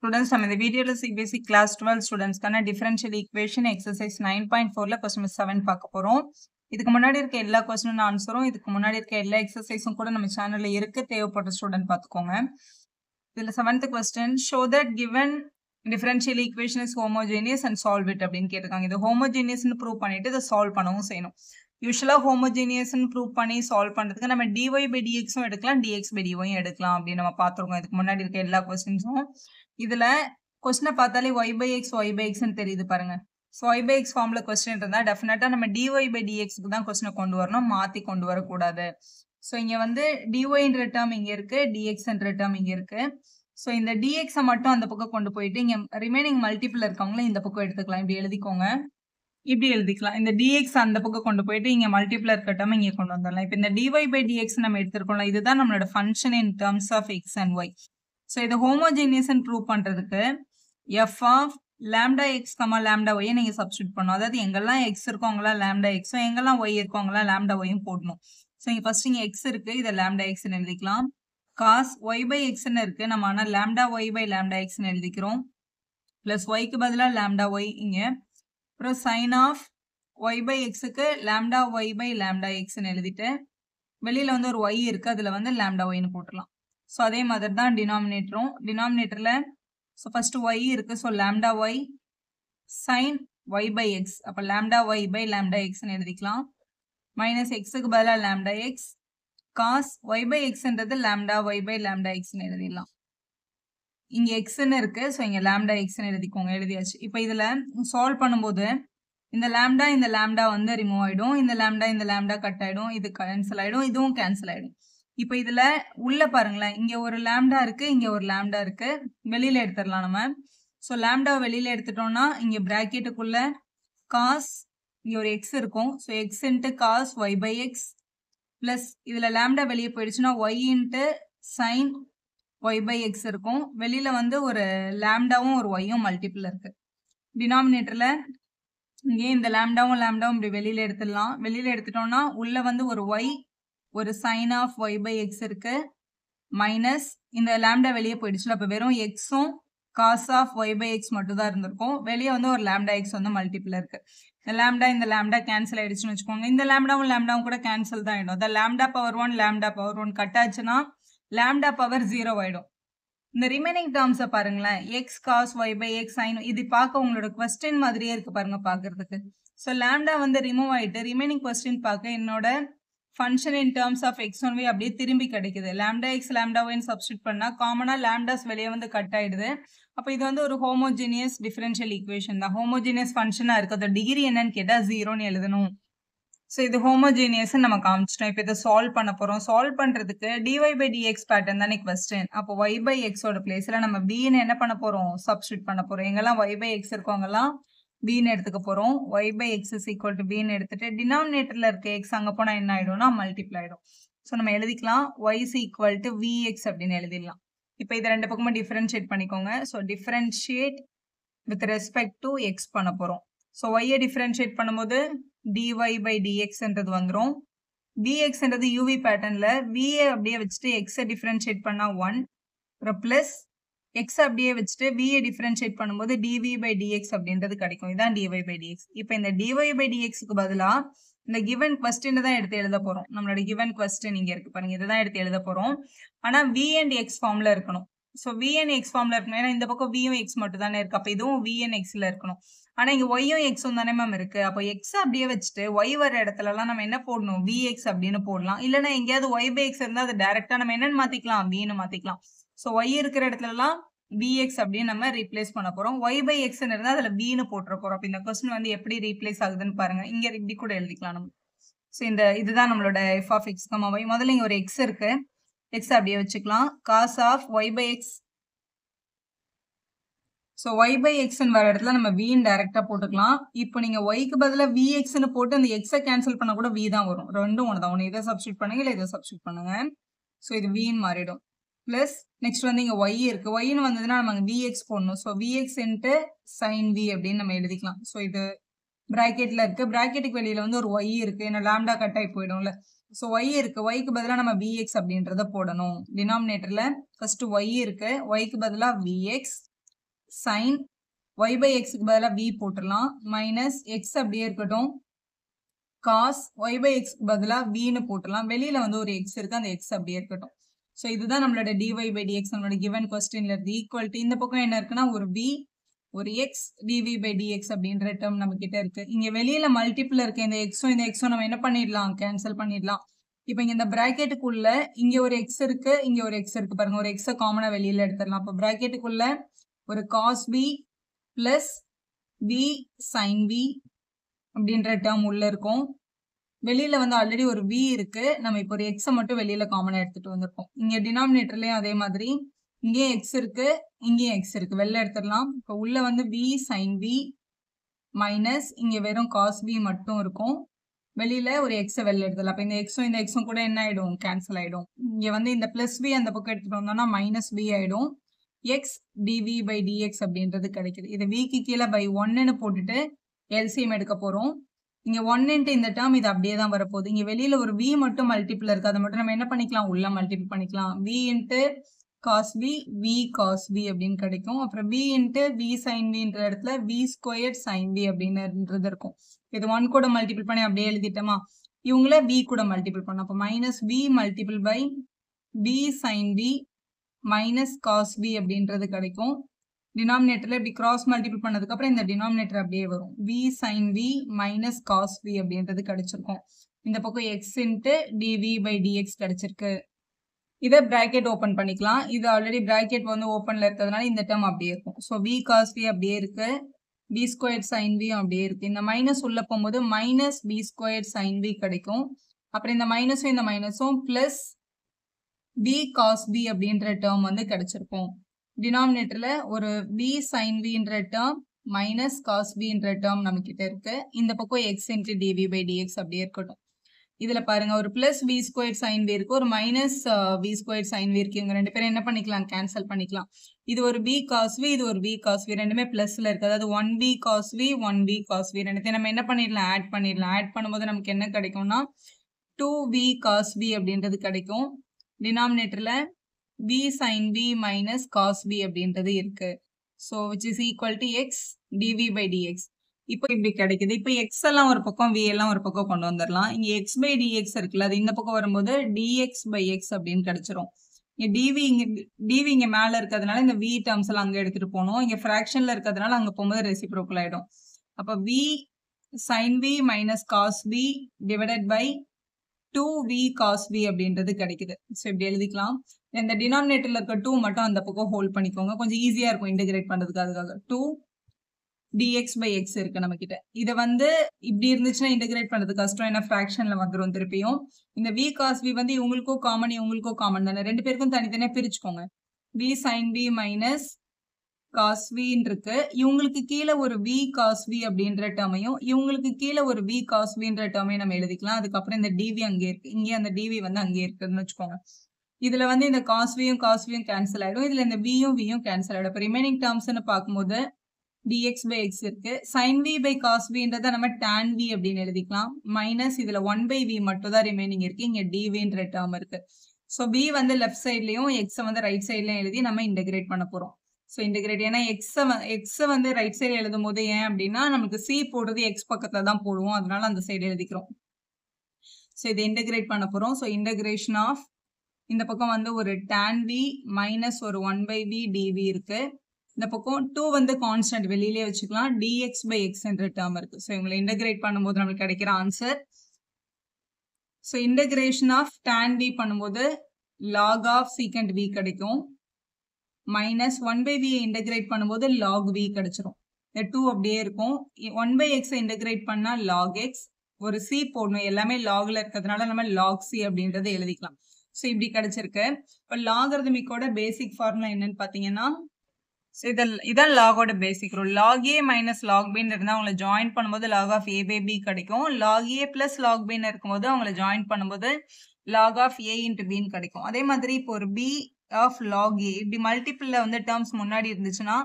Students, நம்ம இந்த வீடியோல CBSE class 12 ஸ்டூடெண்ட்ஸ்க்கான டிஃபரன்ஷியல் ஈக்குவேஷன் எக்ஸசைஸ் 9.4ல கொஸ்டின் 7 பார்க்க போறோம். இதுக்கு முன்னாடி இருக்க எல்லா கொஸ்டினும் ஆன்சரும் இதுக்கு முன்னாடி இருக்க எல்லா எக்ஸசைஸும் கூட நம்ம சேனல்ல இருக்கு. தேவைப்பட்ட ஸ்டூடெண்ட் பார்த்துக்கோங்க. இதுல 7th question show that given differential equation is homogeneous and solve it அப்படின்னு கேட்டிருக்காங்க. இது ஹோமோஜீனியஸ்னு ப்ரூவ் பண்ணிட்டு இதை சால்வ் பண்ணவும் செய்யணும். யூஸ்வலா ஹோமோஜீனியஸ்னு ப்ரூவ் பண்ணி சால்வ் பண்றதுக்கு நம்ம dy by dxும் எடுக்கலாம், dx by dy எடுக்கலாம் அப்படின்னு நம்ம பார்த்துருக்கோம். இதுக்கு முன்னாடி இருக்க எல்லா கொஸ்டின்ஸும். இதுல கொஸ்டினை பார்த்தாலே y by x ன்னு தெரியுது பாருங்க. ஸோ y by x ஃபார்ம்ல கொஸ்டின் இருந்தா டெஃபினட்டா நம்ம dy by dxக்கு தான் கொஸ்டினை கொண்டு வரணும், மாத்தி கொண்டு வரக்கூடாது. ஸோ இங்க வந்து dyன்ற டேர்ம் இங்க இருக்கு, dxன்ற டேர்ம் இங்க இருக்கு. ஸோ இந்த dx மட்டும் அந்த பக்கம் கொண்டு போயிட்டு இங்க ரிமைனிங் மல்டிபிள் இருக்கவங்களும் இந்த பக்கம் எடுத்துக்கலாம். இப்படி எழுதிக்கோங்க, இப்படி எழுதிக்கலாம். இந்த dx அந்த பக்கம் கொண்டு போயிட்டு இங்க மல்டிபிள் இருக்க டேர்ம் இங்க கொண்டு வந்துடலாம். இப்போ இந்த dy by dx நம்ம எடுத்துருக்கோம்ல, இதுதான் நம்மளோட function in terms of x and y. So இதை ஹோமோஜீனியஸ் ப்ரூவ் பண்றதுக்கு f of lambda x comma lambda y நீங்க சப்ஸ்டியூட் பண்ணணும். அதாவது எங்கெல்லாம் எக்ஸ் இருக்கோ அங்கெல்லாம் லாம்டா எக்ஸும், எங்கெல்லாம் ஒய் இருக்கோ அங்கெல்லாம் லாம்டா ஒய்யும் போடணும். ஸோ இங்க ஃபர்ஸ்ட் இங்க எக்ஸ் இருக்கு, இதை லாம்டா எக்ஸ்ன்னு எழுதிக்கலாம். காஸ் ஒய் பை எக்ஸ்ன்னு இருக்கு, நம்ம ஆனால் லாம்டா ஒய் பை லாம்டா எக்ஸ்ன்னு எழுதிக்கிறோம். பிளஸ் ஒய்க்கு பதிலாக லாம்டா ஒய் இங்க. அப்புறம் சைன் ஆஃப் ஒய் பை எக்ஸுக்கு லாம்டா ஒய் பை லாம்டா எக்ஸ்ன்னு எழுதிட்டு வெளியில வந்து ஒரு ஒய் இருக்கு, அதுல வந்து லாம்டா ஒய்னு போட்டுடலாம். ஸோ அதே மாதிரி தான் டினாமினேட்டர்ல ஸோ ஃபர்ஸ்ட் ஒய் இருக்கு, so lambda y sine y by x, அப்போ லாம்டா ஒய் பை லாம்டா எக்ஸ்ன்னு எழுதிக்கலாம். மைனஸ் எக்ஸுக்கு பதிலாக lambda x cos y by எக்ஸ்ன்றது லாம்டா ஒய் பை லாம்டா எக்ஸ்ன்னு எழுதிடலாம். இங்க எக்ஸ்ன்னு இருக்கு, ஸோ இங்க லாம்டா எக்ஸ்ன்னு எழுதிக்கோங்க, எழுதியாச்சு. இப்போ இதுல சால்வ் பண்ணும்போது இந்த லாம்டா வந்து ரிமூவ் ஆயிடும், இந்த லாம்டா கட் ஆயிடும், இது கேன்சல் ஆயிடும், இதுவும் கேன்சல் ஆயிடும். இப்போ இதுல உள்ள பாருங்களேன், இங்க ஒரு லாம்டா இருக்கு, இங்க ஒரு லாம்டா இருக்கு, வெளியில எடுத்துடலாம் நம்ம. ஸோ லாம்டா வெளியில எடுத்துட்டோம்னா இங்க பிராக்கெட்டுக்குள்ள காஸ் இங்க ஒரு எக்ஸ் இருக்கும், so x into cos y by x plus இதுல லாம்டா வெளியே போயிடுச்சுன்னா y into sine y by x இருக்கும். வெளியில வந்து ஒரு லாம்டாவும் ஒரு ஒய்யும் மல்டிபிள் இருக்கு. டினாமினேட்டர்ல இங்கே இந்த லாம்டாவும் இப்படி வெளியில எடுத்துடலாம். வெளியில எடுத்துட்டோம்னா உள்ள வந்து ஒரு ஒய், ஒரு sine of y by x இருக்கு, மைனஸ் இந்த லாம்டா வெளியே போயிடுச்சுல, அப்போ வெறும் எக்ஸும் cos of y by x மட்டும் தான் இருந்திருக்கும். வெளியே வந்து ஒரு லாம்டா எக்ஸ் வந்து மல்டிபிள் இருக்கு. இந்த லாம்டா கேன்சல் ஆயிடுச்சுன்னு வச்சுக்கோங்க. இந்த லாம்டாவும் கூட கேன்சல் தான் ஆயிடும். அதான் லாம்டா பவர் ஒன் கட் ஆச்சுன்னா லாம்டா பவர் 0 ஆயிடும். இந்த ரிமைனிங் டேர்ம்ஸை பாருங்களேன், x cos y by x sine, இது பார்க்க உங்களோட கொஸ்டின் மாதிரியே இருக்கு பாருங்க பாக்குறதுக்கு. ஸோ லாம்டா வந்து ரிமூவ் ஆயிட்டு ரிமைனிங் கொஸ்டின் பார்க்க என்னோட function in terms of x and y அப்படியே திரும்பி கிடைக்குது. லாம்டா எக்ஸ் லாம்டா ஒய்னு சப்ஸ்டியூட் பண்ணா காமனா லாம்டாஸ் வெளியே வந்து கட் ஆயிடுது. அப்போ இது வந்து ஒரு ஹோமோஜீனியஸ் டிஃபரன்ஷியல் ஈக்குவேஷன் தான். ஹோமோஜீனியஸ் ஃபங்க்ஷனா இருக்கு, அதோட டிகிரி என்னன்னு கேட்டா 0ன்னு எழுதணும். ஸோ இது ஹோமோஜீனியஸ் நம்ம காமிச்சிட்டோம். இப்போ இதை சால்வ் பண்ண போறோம். சால்வ் பண்றதுக்கு dy by dx பேட்டர்ன் தானே கொஸ்டின். அப்போ y by x ஓட பிளேஸ்ல நம்ம bன்னு என்ன பண்ண போறோம், சப்ஸ்டியூட் பண்ண போறோம். எங்கெல்லாம் y by x இருக்கவங்கலாம் bன்னு எடுத்துக்க போறோம். y by x is equal to bன்னு எடுத்துட்டு டினாமினேட்டர்ல இருக்க x அங்க போனா என்ன ஆயிடும்னா மல்டிப்ளை ஆயிடும். ஸோ நம்ம எழுதிக்கலாம் y is equal to vx அப்படின்னு எழுதிடலாம். இப்போ இதை ரெண்டு பக்கமும் டிஃபரன்ஷியேட் பண்ணிக்கோங்க. So differentiate with respect to x பண்ண போறோம். ஸோ y டிஃபரன்ஷியேட் பண்ணும்போது dy by dxன்றது வந்துடும். dxன்றது uv பேட்டர்ன்ல v அப்படியே வச்சுட்டு x டிஃபரன்ஷியேட் பண்ணா 1 பிளஸ் x அப்படியே வச்சுட்டு v டிஃபரன்ஷியேட் பண்ணும்போது dv by dx அப்படின்றது கிடைக்கும். இதான் dy by dx. இப்போ இந்த dy by dxக்கு பதிலா இந்த given question தான் எடுத்து எழுத போறோம். நம்மளோட given question இங்க இருக்கு பாருங்க, இதை தான் எடுத்து எழுத போறோம். ஆனா v and x ஃபார்ம்ல இருக்கணும். ஸோ v and x ஃபார்ம்ல இருக்கணும், ஏன்னா இந்த பக்கம் v யும் x மட்டும் தானே இருக்கு, அப்ப இதுவும் v and xல இருக்கணும். ஆனா இங்க y யும் x ம் தானே மேம் இருக்கு, அப்போ x அப்படியே வச்சுட்டு y வர இடத்துல எல்லாம் நம்ம என்ன போடணும், vx அப்படின்னு போடலாம். இல்லைன்னா எங்கேயாவது y by x இருந்தா அது டைரக்டா நம்ம என்னன்னு மாத்திக்கலாம், vன்னு மாத்திக்கலாம். ஸோ y இருக்கிற இடத்துல எல்லாம் vx அப்படின்னு நம்ம ரீப்ளேஸ் பண்ண போறோம். y by x இருந்தா அதுல vன்னு போட்டுற போறோம். அப்ப இந்த கொஸ்டின் வந்து எப்படி ரீப்ளேஸ் ஆகுதுன்னு பாருங்க. இங்க இப்படி கூட எழுதிக்கலாம் நம்ம. ஸோ இதுதான் நம்மளோட f of x, y. முதல்ல இங்க ஒரு x இருக்கு, x அப்படியே வச்சுக்கலாம். cos of y by x, so y by x வர இடத்துல நம்ம vன்னு டைரக்டா போட்டுக்கலாம். இப்போ நீங்க yக்கு பதிலா vxன்னு போட்டு அந்த x கேன்சல் பண்ண கூட v தான் வரும். ரெண்டும் ஒன்று தான், ஒன்று இதை சப்ஸ்டியூட் பண்ணுங்க, இல்லை இதை சப்ஸ்டியூட் பண்ணுங்க. ஸோ இது vன்னு மாறிடும். பிளஸ் நெக்ஸ்ட் வந்து இங்க y இருக்கு, yன்னு வந்ததுன்னா நம்ம vx போடணும். So vx into sine v அப்படின்னு நம்ம எழுதிக்கலாம். ஸோ இது பிராக்கெட்ல இருக்கு, பிராக்கெட்டுக்கு வெளியில வந்து ஒரு y இருக்கு, ஏன்னா லாம்டா கட் ஆகி போயிடும்ல. ஸோ y இருக்கு, yக்கு பதிலாக நம்ம vx அப்படின்றத போடணும். டினாமினேட்டர்ல ஃபர்ஸ்ட் y இருக்கு, yக்கு பதிலாக vx sin y by xக்கு பதிலா v போட்டுடலாம் மைனஸ் x அப்படியே இருக்கட்டும் cos y by xக்கு பதிலா vன்னு போட்டுடலாம் வெளியில வந்து ஒரு x இருக்கு அந்த x அப்படியே இருக்கட்டும் ஸோ இதுதான் நம்மளோட dy by dx நம்மளோட given questionல இருக்கு ஈக்குவல் டு இந்த பக்கம் என்ன இருக்குன்னா ஒரு v ஒரு x dv by dx அப்படின்ற டேர்ம் நம்ம கிட்ட இருக்கு இங்க வெளியில மல்டிபிள் இருக்கு இந்த எக்ஸும் இந்த எக்ஸும் நம்ம என்ன பண்ணிடலாம் கேன்சல் பண்ணிடலாம் இப்போ இங்க இந்த பிராக்கெட்டுக்குள்ள இங்க ஒரு x இருக்கு இங்க ஒரு x இருக்கு பாருங்க ஒரு x காமனா வெளியில எடுத்துடலாம் அப்போ பிராக்கெட்டுக்குள்ள ஒரு cos v plus v sin v அப்படின்ற டேர்ம் உள்ள இருக்கும் வெளியில வந்து ஆல்ரெடி ஒரு v இருக்கு நம்ம இப்போ ஒரு x மட்டும் வெளியில காமனா எடுத்துட்டு வந்திருக்கோம் இங்க டினாமினேட்டர்லயும் அதே மாதிரி இங்கேயும் x இருக்கு இங்கேயும் x இருக்கு வெளில எடுத்துடலாம் இப்போ உள்ள வந்து v sin v மைனஸ் இங்க வெறும் cos v மட்டும் இருக்கும் வெளியில ஒரு x வெளில எடுத்துடலாம் அப்ப இந்த xும் கூட என்ன ஆயிடும் கேன்சல் ஆயிடும் இங்க வந்து இந்த பிளஸ் v அந்த பக்கம் எடுத்துட்டு வந்தோம்னா மைனஸ் v ஆயிடும் x dv by dx அப்படின்றது கிடைக்குது இது v க்கு கீழே by 1ன்னு போட்டுட்டு LCM எடுக்க போறோம் இங்க 1 இன்ட்டு இந்த டேர்ம் இது அப்படியே தான் வரப்போகுது இங்க வெளியில ஒரு v மட்டும் மல்டிபிள் இருக்கு அதை மட்டும் நம்ம என்ன பண்ணிக்கலாம் உள்ள மல்டிபிள் பண்ணிக்கலாம் v into cos v v cos v அப்படின்னு கிடைக்கும் அப்புறம் v into v sin v ன்ற இடத்துல v ஸ்கொயர் sin v அப்படின்றது இருக்கும் இது 1 கூட மல்டிபிள் பண்ணி அப்படியே எழுதிட்டோமா இவங்கள v கூட மல்டிபிள் பண்ணோம் அப்போ minus v multiple by v sin v minus cos v அப்படின்றது கிடைக்கும் டினாமினேட்டர்ல இப்படி கிராஸ் மல்டிபிள் பண்ணதுக்கு அப்புறம் இந்த டினாமினேட்டர் அப்படியே வரும் v sin v minus cos v அப்படின்றது கிடைச்சிருக்கும் இந்த பக்கம் x into dv by dx கிடைச்சிருக்கு இதை பிராக்கெட் ஓபன் பண்ணிக்கலாம் இது ஆல்ரெடி பிராக்கெட் வந்து ஓப்பன்ல இருக்கிறதுனால இந்த டேர்ம் அப்படியே இருக்கும் ஸோ v cos v அப்படியே இருக்கு v ஸ்கொயர் sin v அப்படியே இருக்கு இந்த மைனஸ் உள்ள போகும்போது minus v square sin v கிடைக்கும் அப்புறம் இந்த மைனஸும் பிளஸ் v cos v அப்படின்ற டேர்ம் வந்து கிடைச்சிருக்கும் டினாமினேட்டர்ல ஒரு v sin v ன்ற டேர்ம் மைனஸ் cos v ன்ற டேர்ம் நம்ம கிட்ட இருக்கு இந்த பக்கம் x into dv by dx அப்படியே இருக்கட்டும் இதுல பாருங்க ஒரு plus v square sin v இருக்கு ஒரு minus v square sin v இருக்கு இவங்க ரெண்டு பேரும் என்ன பண்ணிக்கலாம் கேன்சல் பண்ணிக்கலாம் இது ஒரு v cos v இது ஒரு v cos v ரெண்டுமே பிளஸ்ல இருக்கு அதாவது 1v cos v 1v cos v ரெண்டுத்தையும் நம்ம என்ன பண்ணிடலாம் ஆட் பண்ணும்போது நமக்கு என்ன கிடைக்கும்னா 2v cos v அப்படின்றது கிடைக்கும் டினாமினேட்டர்ல v sin v minus cos v அப்படின்றது இருக்கு so which is equal to x dv by dx இப்போ இப்படி கிடைக்குது இப்போ x எல்லாம் ஒரு பக்கம் v எல்லாம் ஒரு பக்கம் கொண்டு வந்துடலாம் இங்க x by dx இருக்குல்ல அது இந்த பக்கம் வரும்போது dx by x அப்படின்னு கிடைச்சிரும் இங்க dv இங்க மேல இருக்கிறதுனால இந்த v டேர்ம்ஸ் எல்லாம் அங்க எடுத்துட்டு போகணும் இங்க ஃபிராக்ஷன்ல இருக்கிறதுனால அங்க போகும்போது ரெசிப்ரோக்கல் ஆயிடும் அப்ப v sin v minus cos v divided by 2v cos v அப்படின்றது கிடைக்குது ஸோ இப்படி எழுதிக்கலாம் இந்த டினாமினேட்டர்ல இருக்க 2 மட்டும் அந்த பக்கம் ஹோல்ட் பண்ணிக்கோங்க கொஞ்சம் ஈஸியா இருக்கும் இன்டெகிரேட் பண்றதுக்கு அதுக்காக 2 dx by x இருக்கு நம்ம கிட்ட இதை வந்து இப்படி இருந்துச்சுன்னா இன்டெகிரேட் பண்றது கஷ்டம் ஏன்னா ஃபிராக்ஷன்ல வந்துடும் திருப்பியும் இந்த v cos v வந்து இவங்களுக்கும் காமன் தானே ரெண்டு பேருக்கும் தனித்தனியா பிரிச்சுக்கோங்க v sin v minus cos v இருக்கு இவங்களுக்கு கீழே ஒரு v cos v அப்படின்ற டேர்மையும் இவங்களுக்கு கீழே ஒரு v cos v ன்ற டேர்மையும் நம்ம எழுதிக்கலாம் அதுக்கப்புறம் இந்த dv அங்கே இருக்கு இங்கே அந்த dv வந்து அங்கே இருக்குன்னு வச்சுக்கோங்க இதுல வந்து இந்த cos v யும் கேன்சல் ஆயிடும் இதுல இந்த v யும் கேன்சல் ஆயிடும் இப்போ ரிமைனிங் டேர்ம்ஸ்னு பார்க்கும்போது dx by x இருக்கு sin v by cos v ன்றதை நம்ம tan v அப்படின்னு எழுதிக்கலாம் மைனஸ் இதுல 1 by v மட்டும் தான் ரிமைனிங் இருக்கு இங்க dv ன்ற டேர்ம் இருக்கு ஸோ v வந்து லெஃப்ட் சைட்லயும் x வந்து ரைட் சைட்லயும் எழுதி நம்ம இன்டெகிரேட் பண்ண போறோம் ஸோ இன்டெகிரேட் ஏன்னா x வந்து ரைட் சைடு எழுதும் போது ஏன் அப்படின்னா நமக்கு c போடுறது x பக்கத்துல தான் போடுவோம் அதனால அந்த சைடு எழுதிக்கிறோம் ஸோ இதை இன்டெகிரேட் பண்ண போறோம் ஸோ இன்டெகிரேஷன் ஆஃப் இந்த பக்கம் வந்து ஒரு tan v மைனஸ் ஒரு 1 by v dv இருக்கு இந்த பக்கம் 2 வந்து கான்ஸ்டன்ட் வெளியிலே வச்சுக்கலாம் dx by x என்ற டேர்ம் இருக்கு ஸோ இவங்களை இன்டெகிரேட் பண்ணும்போது நம்மளுக்கு கிடைக்கிற answer so integration of tan v பண்ணும்போது log ஆஃப் secant v கிடைக்கும் மைனஸ் 1 by v இன்டெகிரேட் பண்ணும்போது log v கிடைச்சிரும் இந்த 2 அப்படியே இருக்கும் 1 by x இன்டெகிரேட் பண்ணா log x ஒரு c போடணும் எல்லாமே logல இருக்கிறதுனால நம்ம log c அப்படின்றத எழுதிக்கலாம் ஸோ இப்படி கிடைச்சிருக்கு இப்போ லாகரிதமிக்கோட பேசிக் ஃபார்முலா என்னன்னு பார்த்தீங்கன்னா இதான் லாகோட basic rule log a minus log b இருந்தால் அவங்களை ஜாயின் பண்ணும்போது log of a by b கிடைக்கும் log a plus log b இருக்கும்போது அவங்களை ஜாயின் பண்ணும்போது log of a into b கிடைக்கும் அதே மாதிரி இப்போ ஒரு b ஆஃப் log a இப்படி மல்டிபிள்ல வந்து டேர்ம்ஸ் முன்னாடி இருந்துச்சுன்னா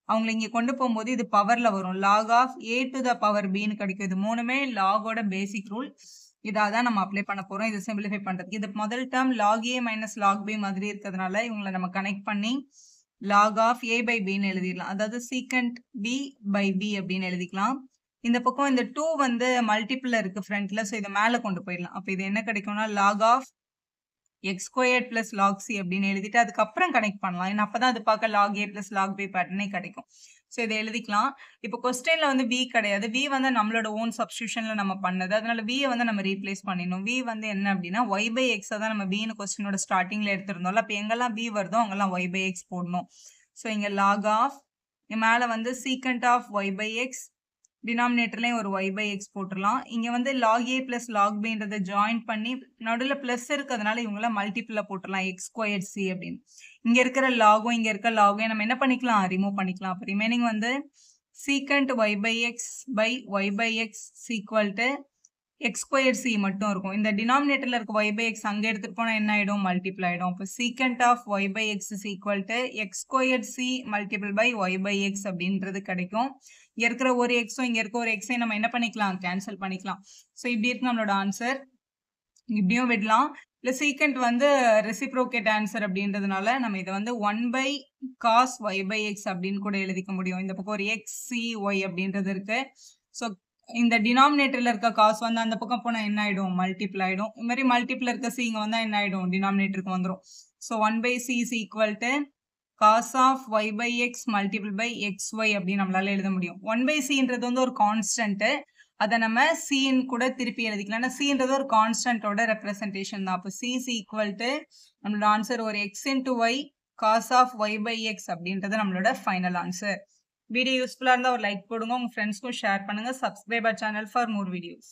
அவங்களை இங்கே கொண்டு போகும்போது இது பவர்ல வரும் log of a to the power bன்னு கிடைக்கும் இது மூணுமே லாகோட பேசிக் ரூல் இதான் நம்ம அப்ளை பண்ண போறோம் இது சிம்பிளிஃபை பண்றதுக்கு இது முதல் term log a minus log b மாதிரி இருக்கிறதுனால இவங்களை நம்ம கனெக்ட் பண்ணி லாக் ஆஃப் a பை பின்னு எழுதிடலாம். அதாவது சீக்கண்ட் b பை b அப்படின்னு எழுதிக்கலாம். இந்த பக்கம் இந்த 2 வந்து மல்டிபிள்ல இருக்கு ஃப்ரண்ட்ல. ஸோ இத மேல கொண்டு போயிடலாம். அப்ப இது என்ன கிடைக்கும்னா log of x squared plus log c அப்படின்னு எழுதிட்டு அதுக்கப்புறம் கனெக்ட் பண்ணலாம். ஏன்னா அப்பதான் அது பார்க்க log a plus log b பேட்டர்னே கிடைக்கும். ஸோ இதை எழுதிக்கலாம். இப்போ கொஸ்டின்ல வந்து v கிடையாது. v வந்து நம்மளோட ஓன் சப்ஸ்டியூஷன்ல நம்ம பண்ணது. அதனால v வந்து நம்ம ரீப்ளேஸ் பண்ணிடணும். v வந்து என்ன அப்படின்னா y பை x தான் நம்ம v னு கொஸ்டினோட ஸ்டார்டிங்ல எடுத்திருந்தோம்ல. அப்ப எங்கெல்லாம் v வருதோ அங்கெல்லாம் y பை x போடணும். ஸோ இங்க லாக் ஆஃப் மேல வந்து secant of y by x, டினாமினேட்டர்லயும் ஒரு y பை எக்ஸ் போட்டுடலாம். இங்க வந்து லாக் a பிளஸ் லாக் bன்றதை ஜாயின் பண்ணி நடுவில் பிளஸ் இருக்கிறதுனால இவங்கள மல்டிபிள்ல போட்டுடலாம் எக்ஸ் ஸ்கொயர் சி அப்படின்னு. இங்க இருக்கிற லாகும் இங்க இருக்க லாகும் நம்ம என்ன பண்ணிக்கலாம், ரிமூவ் பண்ணிக்கலாம். அப்ப ரிமைனிங் வந்து secant y by x by y by x equal to x square c மட்டும் இருக்கும். இந்த டினாமினேட்டர்ல இருக்க y பை எக்ஸ் அங்க எடுத்துட்டு போனா என்ன ஆயிடும், மல்டிபிள் ஆயிடும். அப்ப secant of y by x is equal to x square c multiple by y by x அப்படின்றது கிடைக்கும். இங்க இருக்கிற ஒரு எக்ஸும் இங்க இருக்க ஒரு எக்ஸையும் நம்ம என்ன பண்ணிக்கலாம், கேன்சல் பண்ணிக்கலாம். ஸோ இப்படி இருக்கு நம்மளோட ஆன்சர். இப்படியும் விடலாம். இல்ல சீக்கண்ட் வந்து ரெசிப்ரோகேட் ஆன்சர் அப்படின்றதுனால நம்ம இதை வந்து 1 by cos y by x அப்படின்னு கூட எழுதிக்க முடியும். இந்த பக்கம் ஒரு எக்ஸ் சி ஒய் அப்படின்றது இருக்கு. ஸோ இந்த டினாமினேட்டர்ல இருக்க காஸ் வந்து அந்த பக்கம் போனா என்ன ஆயிடும், மல்டிபிள் ஆயிடும். இது மாதிரி மல்டிபிள் இருக்க சி இங்க வந்தா என்ன ஆயிடும், டினாமினேட்டருக்கு வந்துடும். So 1 by c is equal to cos of y by x multiple by x y அப்படின்னு நம்மளால எழுத முடியும். 1 பை சின்றது வந்து ஒரு கான்ஸ்டன்ட். அதை நம்ம சின்னு கூட திருப்பி எழுதிக்கலாம். ஏன்னா சின்றது ஒரு கான்ஸ்டன்டோட ரெப்ரசன்டேஷன் தான். அப்போ சி இஸ் ஈக்குவல் டு நம்மளோட ஆன்சர் ஒரு x into y cos of y by x அப்படின்றது நம்மளோட ஃபைனல் ஆன்சர். வீடியோ யூஸ்ஃபுல்லாக இருந்தால் ஒரு லைக் போடுங்க, உங்கள் ஃப்ரெண்ட்ஸ்க்கும் ஷேர் பண்ணுங்கள். Subscribe our channel for more videos.